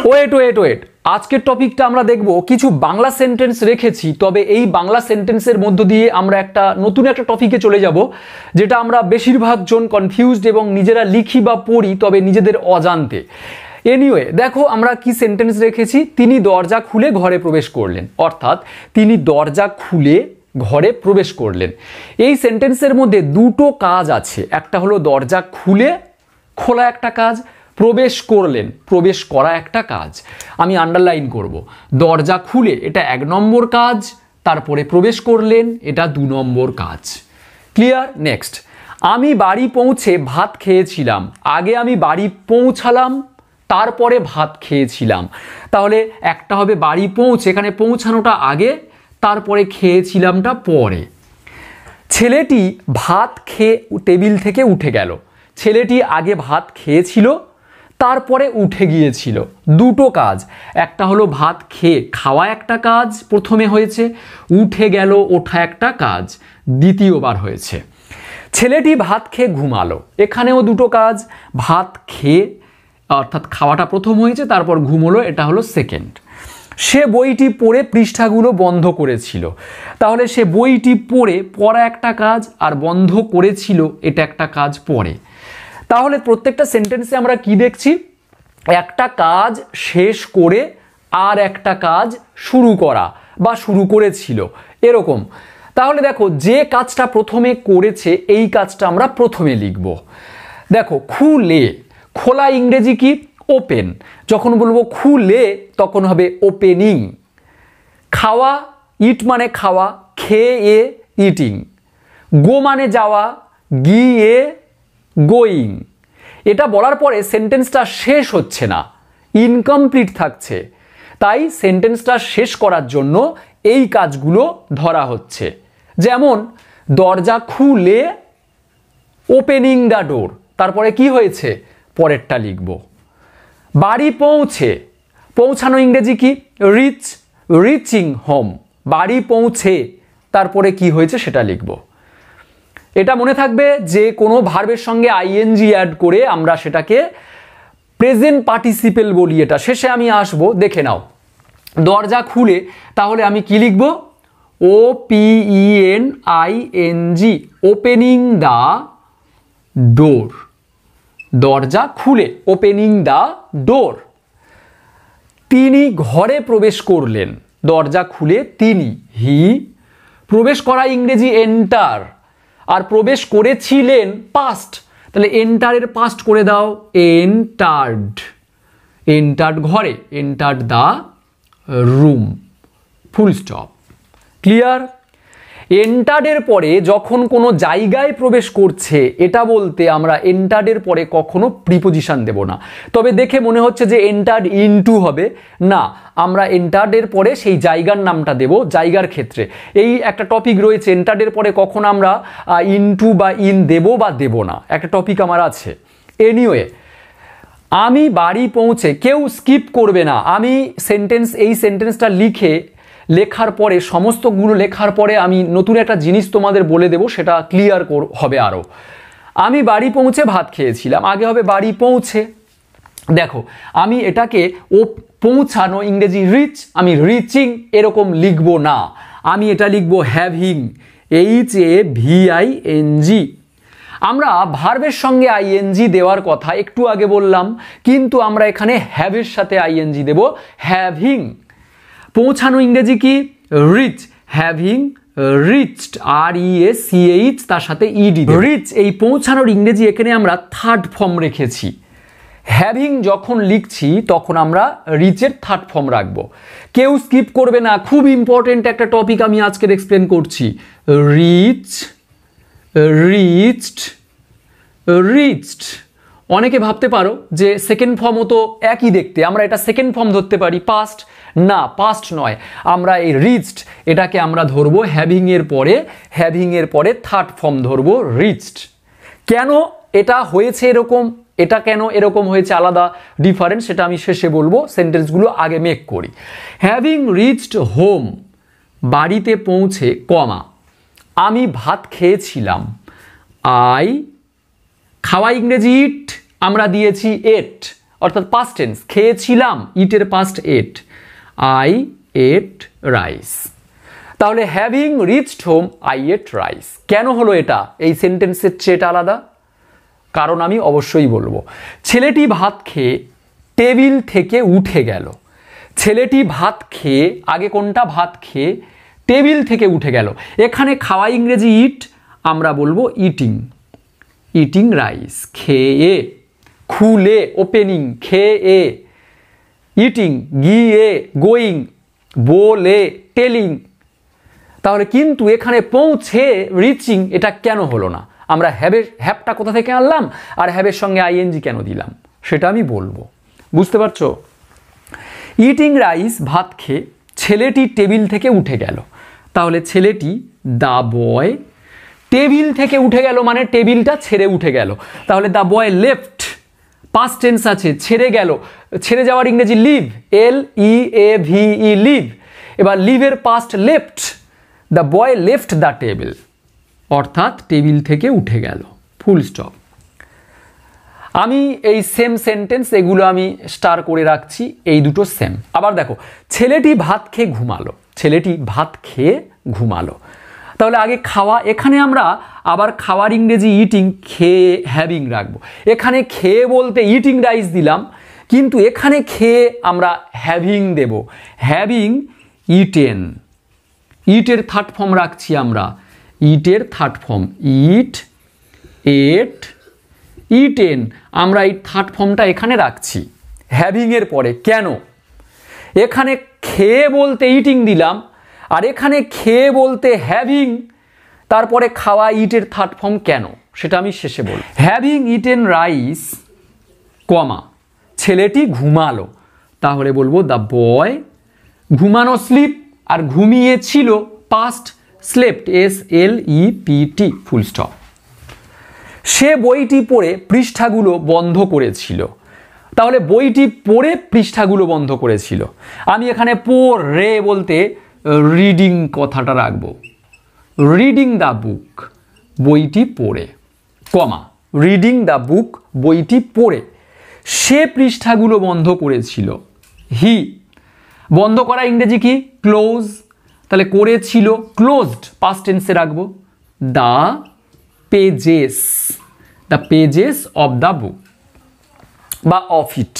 Wait wait wait, আজকের টপিকটা আমরা দেখব কিছু বাংলা সেন্টেন্স রেখেছি, তবে এই বাংলা সেন্টেন্সের মধ্য দিয়ে আমরা নতুন একটা টপিকে চলে যাব, যেটা আমরা বেশিরভাগ জন কনফিউজড এবং নিজেরা লিখি বা পড়ি তবে নিজেদের অজান্তে। এনিওয়ে, দেখো আমরা কি সেন্টেন্স রেখেছি। তিনি দরজা খুলে ঘরে প্রবেশ করলেন, অর্থাৎ তিনি দরজা খুলে ঘরে প্রবেশ করলেন। এই সেন্টেন্সের মধ্যে দুটো কাজ আছে, একটা হলো দরজা খুলে খোলা একটা কাজ, প্রবেশ করলেন প্রবেশ করা একটা কাজ। আমি আন্ডারলাইন করব, দরজা খুলে এটা 1 নম্বর কাজ, তারপরে প্রবেশ করলেন এটা 2 নম্বর কাজ। ক্লিয়ার? নেক্সট, আমি বাড়ি পৌঁছে ভাত খেয়েছিলাম। আগে আমি বাড়ি পৌঁছালাম, তারপরে ভাত খেয়েছিলাম। তাহলে একটা হবে বাড়ি পৌঁছে, এখানে পৌঁছানোটা আগে, তারপরে খেয়েছিলামটা পরে। ছেলেটি ভাত খেয়ে টেবিল থেকে উঠে গেল। ছেলেটি আগে ভাত খেয়েছিল, তারপরে উঠে গিয়েছিল। দুটো কাজ, একটা হলো ভাত খেয়ে খাওয়া একটা কাজ প্রথমে হয়েছে, উঠে গেল ওঠা একটা কাজ দ্বিতীয়বার হয়েছে। ছেলেটি ভাত খেয়ে ঘুমালো, এখানেও দুটো কাজ, ভাত খেয়ে অর্থাৎ খাওয়াটা প্রথম হয়েছে, তারপর ঘুমোলো এটা হলো সেকেন্ড। সে বইটি পড়ে পৃষ্ঠাগুলো বন্ধ করেছিল, তাহলে সে বইটি পড়া একটা কাজ, আর বন্ধ করেছিল এটা একটা কাজ পরে। তাহলে প্রত্যেকটা সেন্টেন্সে আমরা কি দেখছি, একটা কাজ শেষ করে আর একটা কাজ শুরু করা বা শুরু করেছিল এরকম। তাহলে দেখো, যে কাজটা প্রথমে করেছে এই কাজটা আমরা প্রথমে লিখব। দেখো, খুলে, খোলা ইংরেজি কি? ওপেন। যখন বলবো খুলে তখন হবে ওপেনিং। খাওয়া, ইট মানে খাওয়া, খেয়ে ইটিং। গো মানে যাওয়া, গিয়ে গোয়িং। এটা বলার পরে সেন্টেন্সটা শেষ হচ্ছে না, ইনকমপ্লিট থাকছে, তাই সেন্টেন্সটা শেষ করার জন্য এই কাজগুলো ধরা হচ্ছে। যেমন দরজা খুলে ওপেনিং দ্য ডোর, তারপরে কি হয়েছে পরেরটা লিখব। বাড়ি পৌঁছে, পৌঁছানো ইংরেজি কি? Reach, reaching home. বাড়ি পৌঁছে তারপরে কি হয়েছে সেটা লিখব। এটা মনে থাকবে যে কোনো ভার্বের সঙ্গে আইএনজি অ্যাড করে আমরা সেটাকে প্রেজেন্ট পার্টিসিপেল বলি। এটা শেষে আমি আসবো, দেখে নাও। দরজা খুলে, তাহলে আমি কি লিখব? OPENING, opening the door. দরজা খুলে, ওপেনিং দ্য ডোর। তিনি ঘরে প্রবেশ করলেন, দরজা খুলে তিনি, হি। প্রবেশ করা ইংরেজি এন্টার, আর প্রবেশ করেছিলেন পাস্ট, তাহলে এন্টারের পাস্ট করে দাও এন্টার্ড। এন্টার্ড ঘরে, entered the room, full stop. Clear? এন্টার্ডের পরে যখন কোনো জায়গায় প্রবেশ করছে এটা বলতে আমরা এন্টার্ডের পরে কখনো প্রিপোজিশন দেব না। তবে দেখে মনে হচ্ছে যে এন্টার্ড ইনটু হবে, না, আমরা এন্টার্ডের পরে সেই জায়গার নামটা দেব জায়গার ক্ষেত্রে। এই একটা টপিক রয়েছে, এন্টার্ডের পরে কখন আমরা ইনটু বা ইন দেব বা দেব না, একটা টপিক আমার আছে। এনিওয়ে, আমি বাড়ি পৌঁছে, কেউ স্কিপ করবে না। আমি এই সেন্টেন্সটা লেখার পরে, সমস্তগুলো লেখার পরে আমি নতুন একটা জিনিস তোমাদের বলে দেব, সেটা ক্লিয়ার হবে আরও। আমি বাড়ি পৌঁছে ভাত খেয়েছিলাম, আগে হবে বাড়ি পৌঁছে। দেখো, আমি এটাকে পৌঁছানো ইংরেজি রিচ, আমি রিচিং এরকম লিখব না, আমি এটা লিখব হ্যাভিং, HAVING। আমরা ভার্বের সঙ্গে আইএনজি দেওয়ার কথা একটু আগে বললাম, কিন্তু আমরা এখানে হ্যাভের সাথে আইএনজি দেব, হ্যাভিং। পৌঁছানো ইংরেজি কি? রিচ, হ্যাভিং রিচড, REACH, তার সাথে ED। রিচ, এই পৌঁছানোর ইংরেজি এখানে আমরা থার্ড ফর্ম রেখেছি। হ্যাভিং যখন লিখছি তখন আমরা রিচের থার্ড ফর্ম রাখবো। কেউ স্কিপ করবে না, খুব ইম্পর্টেন্ট একটা টপিক আমি আজকে এক্সপ্লেন করছি। Reach, reached, reached. অনেকে ভাবতে পারো যে সেকেন্ড ফর্মও তো একই দেখতে, আমরা এটা সেকেন্ড ফর্ম ধরতে পারি, পাস্ট। না, পাস্ট নয়, আমরা এই রিচড এটাকে আমরা ধরবো হ্যাভিং এর পরে থার্ড ফর্ম ধরবো রিচড। কেন এটা হয়েছে এরকম, এটা কেন এরকম হয়েছে আলাদা ডিফারেন্স, সেটা আমি শেষে বলবো, সেন্টেন্সগুলো আগে মেক করি। হ্যাভিং রিচড হোম, বাড়িতে পৌঁছে, কমা, আমি ভাত খেয়েছিলাম, খাওয়া ইংরেজি ইট, আমরা দিয়েছি এট, অর্থাৎ পাস্ট টেন্স, খেয়েছিলাম, ইটের past ate, I ate rice. তাহলে having reached home I ate rice. কেন হলো এটা এই সেন্টেন্সের চেয়ে আলাদা? কারণ আমি অবশ্যই বলবো। ছেলেটি ভাত খেয়ে টেবিল থেকে উঠে গেল। ছেলেটি ভাত খেয়ে, আগে কোনটা? ভাত খেয়ে টেবিল থেকে উঠে গেল। এখানে খাওয়া ইংরেজি ইট, আমরা বলবো ইটিং, ইটিং রাইস। খেয়ে, খুলে ওপেনিং, খেয়ে, ইটিং গিয়ে গোয়িং, বলে টেলিং। তাহলে কিন্তু এখানে পৌঁছে রিচিং এটা কেন হলো না? আমরা হ্যাভটা কোথা থেকে আনলাম আর হ্যাভের সঙ্গে আইএনজি কেন দিলাম সেটা আমি বলবো। বুঝতে পারছো? ইটিং রাইস, ভাত খেয়ে ছেলেটি টেবিল থেকে উঠে গেল। তাহলে ছেলেটি, দ্য বয়, টেবিল থেকে উঠে গেল মানে টেবিলটা ছেড়ে উঠে গেল। তাহলে the boy left, past tense আছে, ছেড়ে গেল। ছেড়ে যাওয়ার ইংরেজি leave, L E A V E, leave. এবার লিভের past left, the boy left the table, অর্থাৎ টেবিল থেকে উঠে গেল, ফুল স্টপ। আমি এই সেম সেন্টেন্স এগুলো আমি স্টার করে রাখছি, এই দুটো সেম। আবার দেখো, ছেলেটি ভাত খেয়ে ঘুমালো, ছেলেটি ভাত খেয়ে ঘুমালো। তাহলে আগে খাওয়া, এখানে আমরা আবার খাওয়ার ইংরেজি ইটিং, খেয়ে হ্যাভিং রাখবো। এখানে খেয়ে বলতে ইটিং রাইস দিলাম, কিন্তু এখানে খেয়ে আমরা হ্যাভিং দেব, হ্যাভিং ইটেন। ইটের থার্ড ফর্ম রাখছি আমরা, ইটের থার্ড ফর্ম ইট, এট, ইটেন। আমরা এই থার্ড ফর্মটা এখানে রাখছি হ্যাভিং এর পরে। কেন? এখানে খেয়ে বলতে ইটিং দিলাম, আর এখানে খেয়ে বলতে হ্যাভিং, তারপরে খাওয়া ইটের থার্ড ফর্ম কেন সেটা আমি শেষে বলব। হ্যাভিং ইটেন রাইস, কমা, ছেলেটি ঘুমালো। তাহলে বলবো দ্য বয়, ঘুমানো স্লিপ, আর ঘুমিয়েছিল past slept, S L E P T, full stop. সে বইটি পড়ে পৃষ্ঠাগুলো বন্ধ করেছিল। তাহলে বইটি পড়ে পৃষ্ঠাগুলো বন্ধ করেছিল। আমি এখানে পড়ে বলতে রিডিং কথাটা রাখবো, রিডিং দ্য বুক, বইটি পড়ে, কমা, রিডিং দ্য বুক, বইটি পড়ে। সে পৃষ্ঠাগুলো বন্ধ করেছিল, হি। বন্ধ করা ইংরেজি কি? ক্লোজ। তাহলে করেছিল, ক্লোজড, পাস্ট টেন্সে রাখবো, the pages, the pages of the book বা অফ ইট।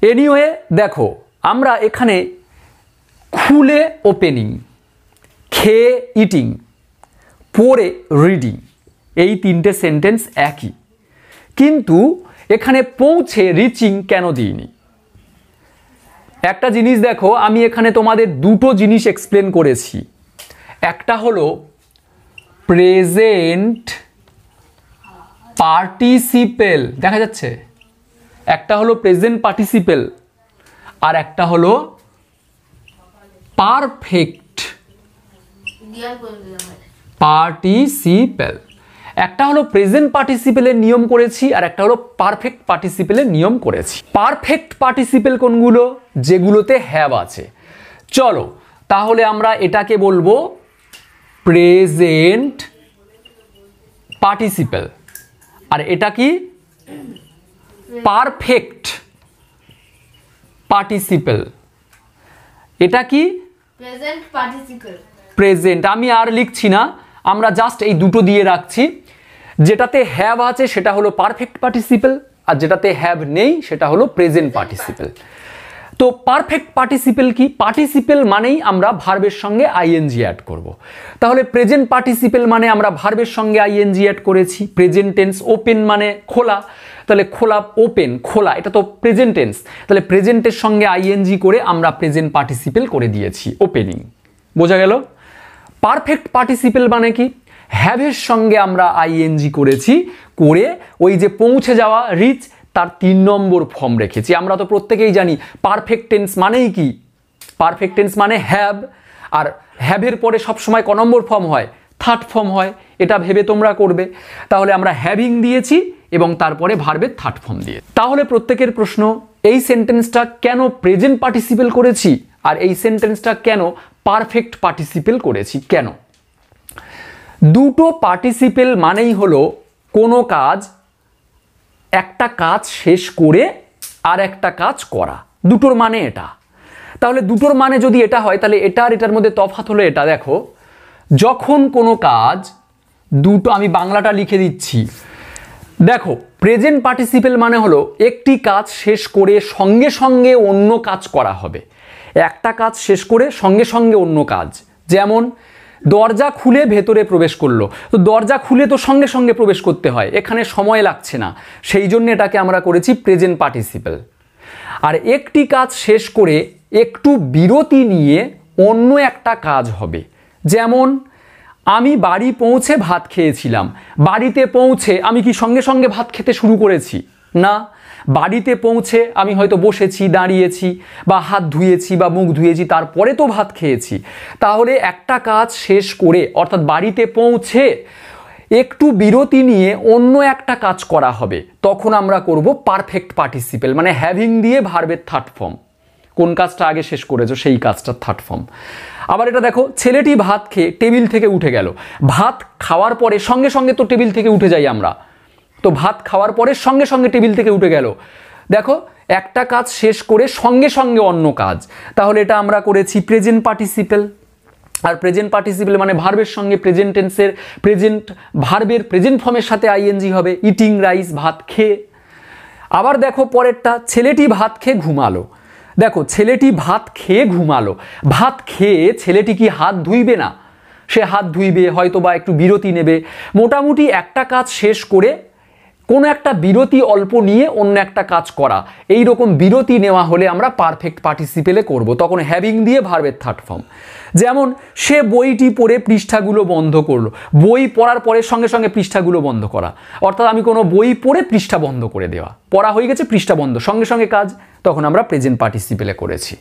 এনিওয়ে দেখো, আমরা এখানে খুলে ওপেনিং, খেয়ে ইটিং, পড়ে রিডিং, এই তিনটে সেন্টেন্স একই, কিন্তু এখানে পৌঁছে রিচিং কেন দিইনি? একটা জিনিস দেখো, আমি এখানে তোমাদের দুটো জিনিস এক্সপ্লেন করেছি। একটা হলো প্রেজেন্ট পার্টিসিপেল, দেখা যাচ্ছে, একটা হলো প্রেজেন্ট পার্টিসিপেল আর একটা হলো পারফেক্ট পার্টিসিপেল। একটা হলো প্রেজেন্ট পার্টিসিপেলের নিয়ম করেছি আর একটা হলো পারফেক্ট পার্টিসিপেলের নিয়ম করেছি। পারফেক্ট পার্টিসিপেল কোনগুলো? যেগুলোতে হ্যাভ আছে। চলো তাহলে আমরা এটাকে বলবো প্রেজেন্ট পার্টিসিপেল, আর এটা কি? Perfect participle. এটা কি? Present participle. প্রেজেন্ট। আমি আর লিখছি না, আমরা জাস্ট এই দুটো দিয়ে রাখছি। যেটাতে হ্যাভ আছে সেটা হলো পারফেক্ট পার্টিসিপেল, আর যেটাতে হ্যাভ নেই সেটা হলো প্রেজেন্ট পার্টিসিপেল। তো পারফেক্ট পার্টিসিপেল কি? পার্টিসিপেল মানেই আমরা ভার্বের সঙ্গে আইএনজি অ্যাড করব। তাহলে প্রেজেন্ট পার্টিসিপেল মানে আমরা ভার্বের সঙ্গে আইএনজি অ্যাড করেছি। প্রেজেন্ট টেন্স, ওপেন মানে খোলা, তাহলে খোলা, ওপেন, খোলা, এটা তো প্রেজেন্ট টেন্স। তাহলে প্রেজেন্টের সঙ্গে আইএনজি করে আমরা প্রেজেন্ট পার্টিসিপেল করে দিয়েছি, ওপেনিং। বোঝা গেল? পারফেক্ট পার্টিসিপেল মানে কি? হ্যাভের সঙ্গে আমরা আইএনজি করেছি, করে ওই যে পৌঁছে যাওয়া, রিচ, তার 3 নম্বর ফর্ম রেখেছি। আমরা তো প্রত্যেকেই জানি পারফেক্ট টেন্স মানেই কি? পারফেক্ট টেন্স মানে হ্যাভ, আর হ্যাভের পরে সবসময় ক নম্বর ফর্ম হয়? থার্ড ফর্ম হয়। এটা ভেবে তোমরা করবে। তাহলে আমরা হ্যাভিং দিয়েছি এবং তারপরে ভার্বের থার্ড ফর্ম দিয়ে। তাহলে প্রত্যেকের প্রশ্ন, এই সেন্টেন্সটা কেন প্রেজেন্ট পার্টিসিপেল করেছি আর এই সেন্টেন্সটা কেন পারফেক্ট পার্টিসিপেল করেছি? কেন? দুটো পার্টিসিপেল মানেই হলো কোনো কাজ, একটা কাজ শেষ করে আর একটা কাজ করা, দুটোর মানে এটা। তাহলে দুটোর মানে যদি এটা হয় তাহলে এটা আর এটার মধ্যে তফাৎ হলো এটা। দেখো, যখন কোনো কাজ দুটো, আমি বাংলাটা লিখে দিচ্ছি। দেখো, প্রেজেন্ট পার্টিসিপেল মানে হলো একটি কাজ শেষ করে সঙ্গে সঙ্গে অন্য কাজ করা হবে। একটা কাজ শেষ করে সঙ্গে সঙ্গে অন্য কাজ, যেমন দরজা খুলে ভেতরে প্রবেশ করলো, তো দরজা খুলে তো সঙ্গে সঙ্গে প্রবেশ করতে হয়, এখানে সময় লাগছে না, সেই জন্য এটাকে আমরা করেছি প্রেজেন্ট পার্টিসিপেল। আর একটি কাজ শেষ করে একটু বিরতি নিয়ে অন্য একটা কাজ হবে, যেমন আমি বাড়ি পৌঁছে ভাত খেয়েছিলাম। বাড়িতে পৌঁছে আমি কি সঙ্গে সঙ্গে ভাত খেতে শুরু করেছি? না, বাড়িতে পৌঁছে আমি হয়তো বসেছি, দাঁড়িয়েছি, বা হাত ধুয়েছি বা মুখ ধুয়েছি, তারপরে তো ভাত খেয়েছি। তাহলে একটা কাজ শেষ করে, অর্থাৎ বাড়িতে পৌঁছে একটু বিরতি নিয়ে অন্য একটা কাজ করা হবে, তখন আমরা করব পারফেক্ট পার্টিসিপেল, মানে হ্যাভিং দিয়ে ভার্বের থার্ড ফর্ম। কোন কাজটা আগে শেষ করেছো সেই কাজটার থার্ড ফর্ম। আবার এটা দেখো, ছেলেটি ভাত খেয়ে টেবিল থেকে উঠে গেল। ভাত খাওয়ার পরে সঙ্গে সঙ্গে তো টেবিল থেকে উঠে যাই আমরা, তো ভাত খাওয়ার পরে সঙ্গে সঙ্গে টেবিল থেকে উঠে গেল। দেখো, একটা কাজ শেষ করে সঙ্গে সঙ্গে অন্য কাজ, তাহলে এটা আমরা করেছি প্রেজেন্ট পার্টিসিপেল। আর প্রেজেন্ট পার্টিসিপেল মানে ভার্বের সঙ্গে প্রেজেন্ট টেন্সের প্রেজেন্ট ভার্বের প্রেজেন্ট ফর্মের সাথে আইএনজি হবে, ইটিং রাইস, ভাত খেয়ে। আবার দেখো পরেরটা, ছেলেটি ভাত খেয়ে ঘুমালো। দেখো, ছেলেটি ভাত খেয়ে ঘুমালো, ভাত খেয়ে ছেলেটি কি হাত ধুইবে না? সে হাত ধুইবে, হয়তো বা একটু বিরতি নেবে। মোটামুটি একটা কাজ শেষ করে কোনো একটা বিরতি অল্প নিয়ে অন্য একটা কাজ করা, এই রকম বিরতি নেওয়া হলে আমরা পারফেক্ট পার্টিসিপেলে করব, তখন হ্যাভিং দিয়ে ভার্বের থার্ড ফর্ম। যেমন সে বইটি পড়ে পৃষ্ঠাগুলো বন্ধ করলো। বই পড়ার পরে সঙ্গে সঙ্গে পৃষ্ঠাগুলো বন্ধ করা, অর্থাৎ আমি কোনো বই পড়ে পৃষ্ঠা বন্ধ করে দেওয়া, পড়া হয়ে গেছে, পৃষ্ঠা বন্ধ, সঙ্গে সঙ্গে কাজ, তখন আমরা প্রেজেন্ট পার্টিসিপেলে করেছি।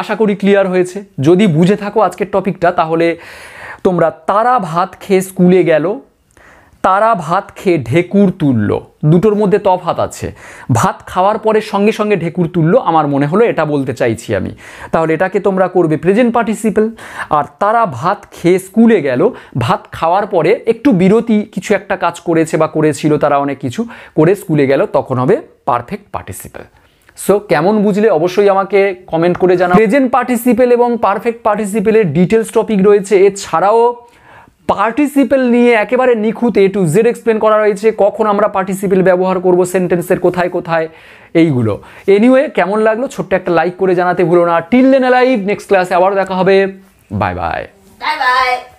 আশা করি ক্লিয়ার হয়েছে। যদি বুঝে থাকো আজকের টপিকটা, তাহলে তোমরা তারা ভাত খেয়ে স্কুলে গেল, তারা ভাত খেয়ে ঢেকুর তুলল, দুটোর মধ্যে তফাৎ আছে। ভাত খাওয়ার পরে সঙ্গে সঙ্গে ঢেকুর তুলল, আমার মনে হলো এটা বলতে চাইছি আমি, তাহলে এটাকে তোমরা করবে প্রেজেন্ট পার্টিসিপেল। আর তারা ভাত খেয়ে স্কুলে গেল, ভাত খাওয়ার পরে একটু বিরতি, কিছু একটা কাজ করেছে বা করেছিল, তারা অনেক কিছু করে স্কুলে গেল, তখন হবে পারফেক্ট পার্টিসিপেল। সো কেমন বুঝলে অবশ্যই আমাকে কমেন্ট করে জানাও। প্রেজেন্ট পার্টিসিপেল এবং পারফেক্ট পার্টিসিপেলের ডিটেলস টপিক রয়েছে, এছাড়াও পার্টিসিপেল নিয়ে একেবারে নিখুঁত A to Z এক্সপ্লেন করা রয়েছে, কখন আমরা পার্টিসিপেল ব্যবহার করব সেন্টেন্সের কোথায় কোথায়, এইগুলো। এনিওয়ে, কেমন লাগলো ছোট্ট একটা লাইক করে জানাতে ভুলো না। টিল দেন অ্যালাইভ, নেক্সট ক্লাসে আবার দেখা হবে। Bye bye. Bye bye.